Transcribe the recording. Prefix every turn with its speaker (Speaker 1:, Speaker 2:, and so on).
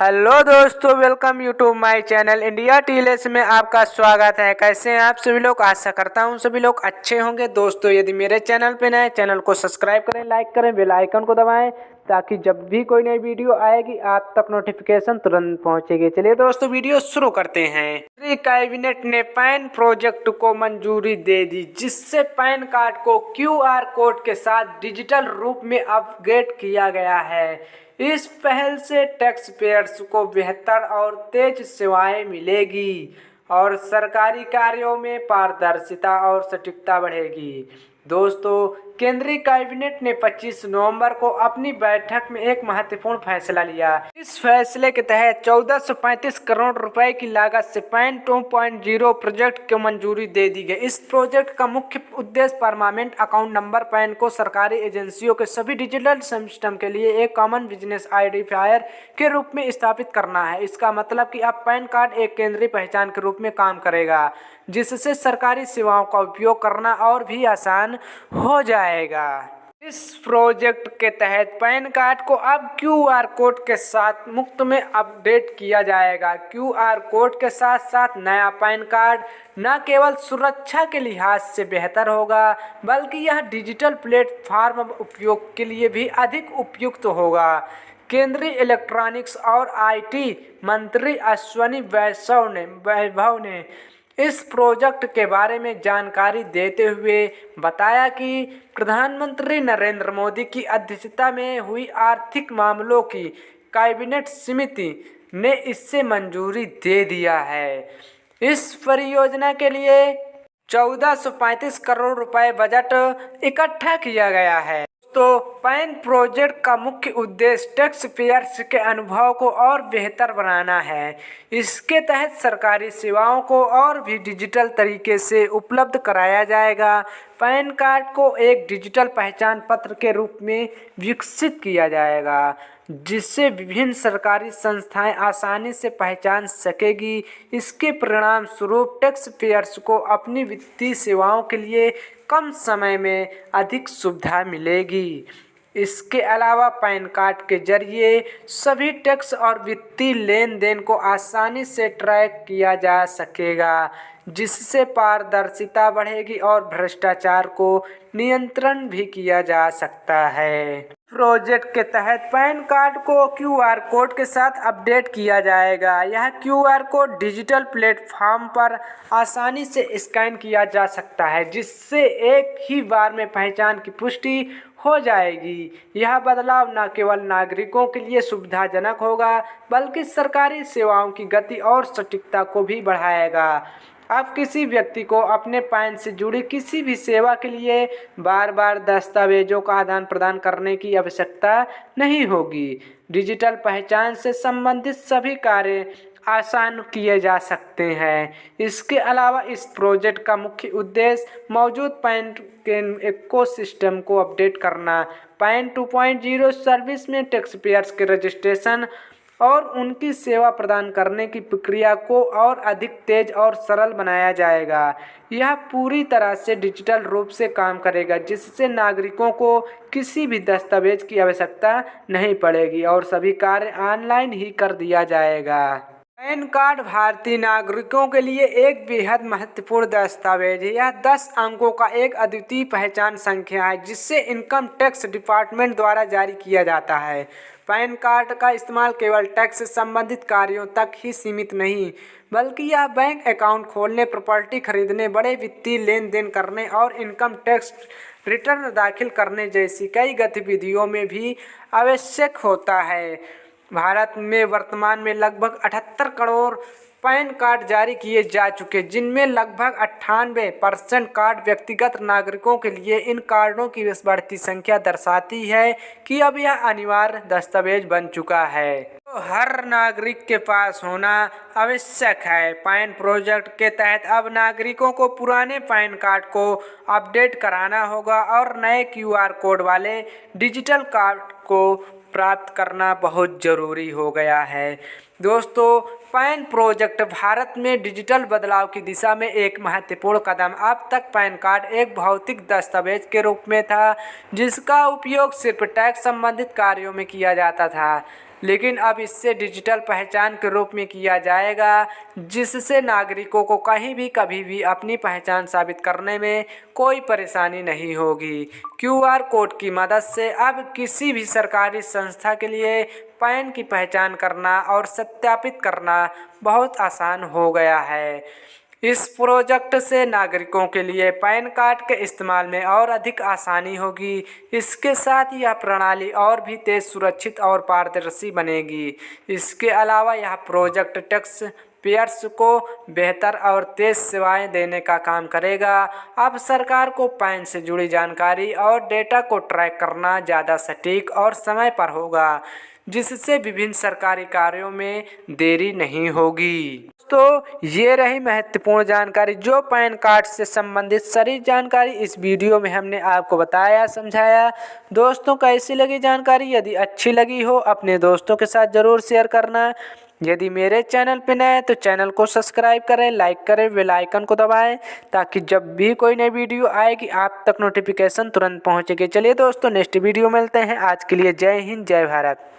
Speaker 1: Hello दोस्तों, welcome you to my channel India टीलेस में आपका स्वागत है। कैसे हैं आप सभी लोग? आशा करता हूं सभी लोग अच्छे होंगे। दोस्तों, यदि मेरे चैनल पे नए, चैनल को सब्सक्राइब करें, लाइक करें, बेल आइकन को दबाएं ताकि जब भी कोई नई वीडियो आएगी आप तक नोटिफिकेशन तुरंत पहुंचेगी। चलिए दोस्तों, वीडियो शुरू करते हैं। कैबिनेट ने पैन प्रोजेक्ट को मंजूरी दे दी, जिससे पैन कार्ड को QR कोड के साथ डिजिटल रूप में अपग्रेड किया गया है। इस पहल से टैक्स पेयर्स को बेहतर और तेज सेवाएं मिलेगी और सरकारी कार्यों में पारदर्शिता और सटीकता बढ़ेगी। दोस्तों, केंद्रीय कैबिनेट ने 25 नवंबर को अपनी बैठक में एक महत्वपूर्ण फैसला लिया। इस फैसले के तहत 1435 करोड़ रुपए की लागत से पैन 2.0 प्रोजेक्ट को मंजूरी दे दी गई। इस प्रोजेक्ट का मुख्य उद्देश्य परमानेंट अकाउंट नंबर पैन को सरकारी एजेंसियों के सभी डिजिटल सिस्टम के लिए एक कॉमन बिजनेस आइडेंटिफायर के रूप में स्थापित करना है। इसका मतलब कि अब पैन कार्ड एक केंद्रीय पहचान के रूप में काम करेगा, जिससे सरकारी सेवाओं का उपयोग करना और भी आसान हो जाएगा। इस प्रोजेक्ट के तहत पैन कार्ड को अब QR कोड के साथ मुफ्त में अपडेट किया जाएगा। QR कोड के साथ साथ नया पैन कार्ड न केवल सुरक्षा के लिहाज से बेहतर होगा, बल्कि यह डिजिटल प्लेटफॉर्म उपयोग के लिए भी अधिक उपयुक्त होगा। केंद्रीय इलेक्ट्रॉनिक्स और IT मंत्री अश्विनी वैभव ने इस प्रोजेक्ट के बारे में जानकारी देते हुए बताया कि प्रधानमंत्री नरेंद्र मोदी की अध्यक्षता में हुई आर्थिक मामलों की कैबिनेट समिति ने इससे मंजूरी दे दिया है। इस परियोजना के लिए 1435 करोड़ रुपए बजट इकट्ठा किया गया है। तो पैन प्रोजेक्ट का मुख्य उद्देश्य टैक्स पेयर्स के अनुभव को और बेहतर बनाना है। इसके तहत सरकारी सेवाओं को और भी डिजिटल तरीके से उपलब्ध कराया जाएगा। पैन कार्ड को एक डिजिटल पहचान पत्र के रूप में विकसित किया जाएगा, जिससे विभिन्न सरकारी संस्थाएं आसानी से पहचान सकेगी। इसके परिणाम स्वरूप टैक्स पेयर्स को अपनी वित्तीय सेवाओं के लिए कम समय में अधिक सुविधा मिलेगी। इसके अलावा पैन कार्ड के जरिए सभी टैक्स और वित्तीय लेन देन को आसानी से ट्रैक किया जा सकेगा, जिससे पारदर्शिता बढ़ेगी और भ्रष्टाचार को नियंत्रण भी किया जा सकता है। प्रोजेक्ट के तहत पैन कार्ड को QR कोड के साथ अपडेट किया जाएगा। यह QR कोड डिजिटल प्लेटफॉर्म पर आसानी से स्कैन किया जा सकता है, जिससे एक ही बार में पहचान की पुष्टि हो जाएगी। यह बदलाव न केवल नागरिकों के लिए सुविधाजनक होगा, बल्कि सरकारी सेवाओं की गति और सटीकता को भी बढ़ाएगा। अब किसी व्यक्ति को अपने पैन से जुड़ी किसी भी सेवा के लिए बार बार दस्तावेजों का आदान प्रदान करने की आवश्यकता नहीं होगी। डिजिटल पहचान से संबंधित सभी कार्य आसान किए जा सकते हैं। इसके अलावा इस प्रोजेक्ट का मुख्य उद्देश्य मौजूद पैन के इकोसिस्टम को अपडेट करना, पैन 2.0 सर्विस में टैक्स पेयर्स के रजिस्ट्रेशन और उनकी सेवा प्रदान करने की प्रक्रिया को और अधिक तेज और सरल बनाया जाएगा। यह पूरी तरह से डिजिटल रूप से काम करेगा, जिससे नागरिकों को किसी भी दस्तावेज की आवश्यकता नहीं पड़ेगी और सभी कार्य ऑनलाइन ही कर दिया जाएगा। पैन कार्ड भारतीय नागरिकों के लिए एक बेहद महत्वपूर्ण दस्तावेज है। यह 10 अंकों का एक अद्वितीय पहचान संख्या है, जिससे इनकम टैक्स डिपार्टमेंट द्वारा जारी किया जाता है। पैन कार्ड का इस्तेमाल केवल टैक्स से संबंधित कार्यों तक ही सीमित नहीं, बल्कि यह बैंक अकाउंट खोलने, प्रॉपर्टी खरीदने, बड़े वित्तीय लेन देन करने और इनकम टैक्स रिटर्न दाखिल करने जैसी कई गतिविधियों में भी आवश्यक होता है। भारत में वर्तमान में लगभग 78 करोड़ पैन कार्ड जारी किए जा चुके, जिनमें लगभग 98% कार्ड व्यक्तिगत नागरिकों के लिए। इन कार्डों की बढ़ती संख्या दर्शाती है कि अब यह अनिवार्य दस्तावेज बन चुका है, तो हर नागरिक के पास होना आवश्यक है। पैन प्रोजेक्ट के तहत अब नागरिकों को पुराने पैन कार्ड को अपडेट कराना होगा और नए QR कोड वाले डिजिटल कार्ड को प्राप्त करना बहुत ज़रूरी हो गया है। दोस्तों, पैन प्रोजेक्ट भारत में डिजिटल बदलाव की दिशा में एक महत्वपूर्ण कदम। अब तक पैन कार्ड एक भौतिक दस्तावेज के रूप में था, जिसका उपयोग सिर्फ टैक्स संबंधित कार्यों में किया जाता था। लेकिन अब इससे डिजिटल पहचान के रूप में किया जाएगा, जिससे नागरिकों को कहीं भी कभी भी अपनी पहचान साबित करने में कोई परेशानी नहीं होगी। क्यूआर कोड की मदद से अब किसी भी सरकारी संस्था के लिए पैन की पहचान करना और सत्यापित करना बहुत आसान हो गया है। इस प्रोजेक्ट से नागरिकों के लिए पैन कार्ड के इस्तेमाल में और अधिक आसानी होगी। इसके साथ यह प्रणाली और भी तेज, सुरक्षित और पारदर्शी बनेगी। इसके अलावा यह प्रोजेक्ट टैक्स पेयर्स को बेहतर और तेज सेवाएं देने का काम करेगा। अब सरकार को पैन से जुड़ी जानकारी और डेटा को ट्रैक करना ज़्यादा सटीक और समय पर होगा, जिससे विभिन्न सरकारी कार्यों में देरी नहीं होगी। तो ये रही महत्वपूर्ण जानकारी, जो पैन कार्ड से संबंधित सारी जानकारी इस वीडियो में हमने आपको बताया, समझाया। दोस्तों, कैसी लगी जानकारी? यदि अच्छी लगी हो अपने दोस्तों के साथ ज़रूर शेयर करना। यदि मेरे चैनल पे नए हैं तो चैनल को सब्सक्राइब करें, लाइक करें, बेल आइकन को दबाएं, ताकि जब भी कोई नई वीडियो आएगी आप तक नोटिफिकेशन तुरंत पहुंचेगी। चलिए दोस्तों, नेक्स्ट वीडियो मिलते हैं। आज के लिए जय हिंद, जय भारत।